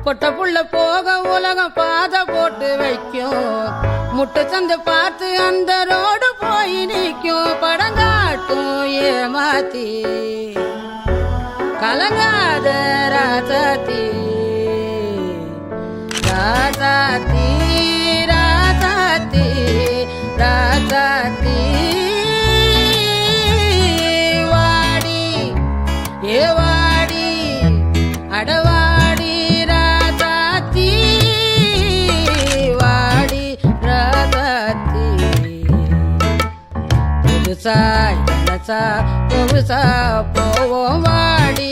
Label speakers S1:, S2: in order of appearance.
S1: பொட்ட புள்ள போக உலகம் பாத போட்டு வைக்கும் முட்டை சந்து பார்த்து அந்த ரோடு போய் நிற்கும் படங்காட்டும் ஏமாத்தி கலங்காத ராசாத்தி ராசாத்தி ராசாத்தி ராசாத்தி வாடி ஏ வாடி அடவாடி ராசாத்தி வாடி ராசாத்தி புதுசா எனசா புதுசா போவோம் வாடி